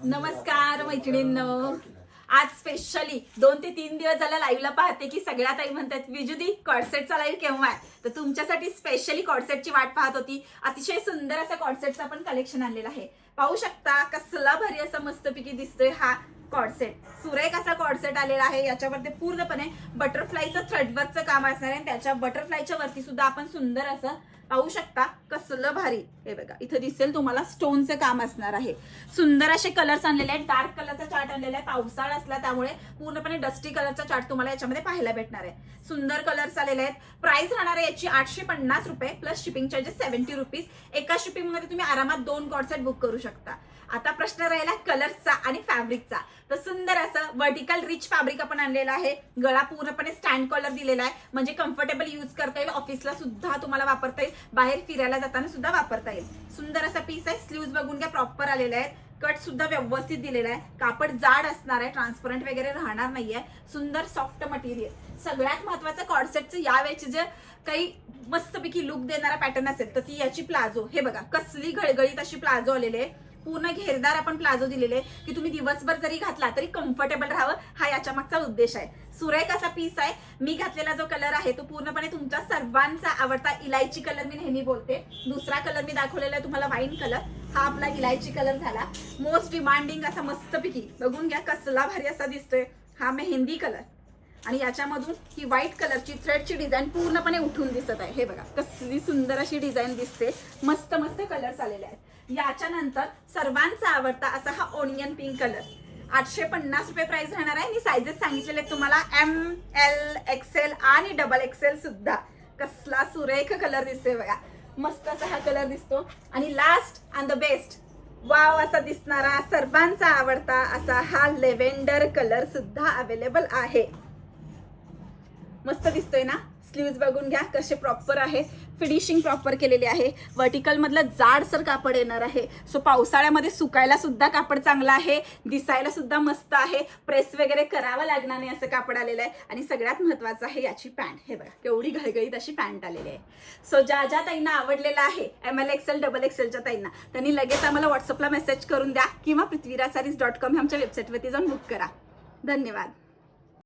नमस्कार मैत्रिणींनो. आज स्पेशली 2 ते 3 दिवस झाला लाईव्हला पाहते की सगळ्या ताई म्हणतात विजुदी कॉर्सेटचा लाईव्ह केव्हा आहे. तर तुमच्यासाठी स्पेशली कॉर्सेटची वाट पाहत होती. अतिशय सुंदर असं कॉर्सेटचं आपण कलेक्शन आणलेलं आहे. पाहू शकता कसला भारी असा मस्तपैकी दिसतोय हा कॉर्सेट. सुरेख असा कॉर्सेट आलेला आहे. याच्यावर ते पूर्णपणे बटरफ्लायचं थ्रेडवर्कचं काम असणार आहे. त्याच्या बटरफ्लायच्या वरती सुद्धा आपण सुंदर असं पाहू शकता कसलं भारी. हे बघा इथे दिसेल तुम्हाला स्टोनचं काम असणार आहे. सुंदर असे कलर्स आणलेले आहेत. डार्क कलरचा चार्ट आणलेला आहे. पावसाळा असला त्यामुळे पूर्णपणे डस्टी कलरचा चार्ट तुम्हाला याच्यामध्ये पाहायला भेटणार आहे. सुंदर कलर्स आलेले आहेत. प्राइस राहणार आहे याची 850 रुपये प्लस शिपिंग चार्जेस 70 रुपीज. एका शिपिंग मध्ये तुम्ही आरामात 2 कॉर्सेट बुक करू शकता. आता प्रश्न राहिला कलर्सचा आणि फॅब्रिकचा. तर सुंदर असं वर्टिकल रिच फॅब्रिक आपण आणलेलं आहे. गळा पूर्णपणे स्टँड कॉलर दिलेला आहे म्हणजे कम्फर्टेबल यूज करता येईल. ऑफिसला सुद्धा तुम्हाला वापरता येईल. बाहेर फिरायला जाताना सुद्धा वापरता येईल. सुंदर असा पीस आहे. स्लीव्ज बघून घ्या प्रॉपर आलेले आहेत. कट सुद्धा व्यवस्थित दिलेला आहे. कापड जाड असणार आहे. ट्रान्सपरंट वगैरे राहणार नाहीये. सुंदर सॉफ्ट मटेरियल. सगळ्यात महत्वाचं कॉर्सेटचं यावेळेची जे काही मस्तपैकी लुक देणारा पॅटर्न असेल तर ती याची प्लाझो. हे बघा कसली घळघळीत अशी प्लाझो आलेली आहे. पूर्ण घेरदार आपण प्लाझो दिलेले की तुम्ही दिवसभर जरी घातला तरी कम्फर्टेबल राहावं. हा याच्या मागचा उद्देश आहे. सुरेख असा पीस आहे. मी घातलेला जो कलर आहे तो पूर्णपणे तुमच्या सर्वांचा आवडता इलायची कलर मी नेहमी बोलते. दुसरा कलर मी दाखवलेला आहे तुम्हाला वाईन कलर. हा आपला इलायची कलर झाला. मोस्ट डिमांडिंग असा मस्तपैकी बघून घ्या कसला भारी असा दिसतोय. हा मेहंदी कलर आणि याच्यामधून ही व्हाईट कलरची थ्रेडची डिझाईन पूर्णपणे उठून दिसत आहे. हे बघा कसली सुंदर अशी डिझाईन दिसते. मस्त मस्त कलर्स आलेले आहेत. याच्यानंतर सर्वांचा आवडता असा हा ओनियन पिंक कलर. 850 रुपये प्राइस राहणार आहे. मी सायझेस सांगितलेले तुम्हाला ML XL आणि XXL सुद्धा. कसला सुरेख कलर दिसतोय बघा. मस्त असा हा कलर दिसतो. आणि last and the best wow असा दिसणारा सर्वांचा आवडता असा हा लेव्हेंडर कलर सुद्धा अवेलेबल आहे. मस्त दिसतोय ना. स्लीव्ज बघून घ्या कसे प्रॉपर आहे. फिनिशिंग प्रॉपर केलेली आहे. वर्टिकल मधलं जाडसर कापड येणार आहे. सो पावसाळ्यामध्ये सुकायला सुद्धा कापड चांगलं आहे. दिसायला सुद्धा मस्त आहे. प्रेस वगैरे करावं लागणार नाही असं कापड आलेलं आहे. आणि सगळ्यात महत्वाचं आहे याची पॅन्ट. हे बघा केवढी घळघळीत अशी पॅन्ट आलेली आहे. सो ज्या ज्या ताईंना आवडलेला आहे ML XL XXLच्या ताईंना त्यांनी लगेच आम्हाला व्हॉट्सअपला मेसेज करून द्या किंवा पृथ्वीराजsarees.com आमच्या वेबसाईटवरती जाऊन बुक करा. धन्यवाद.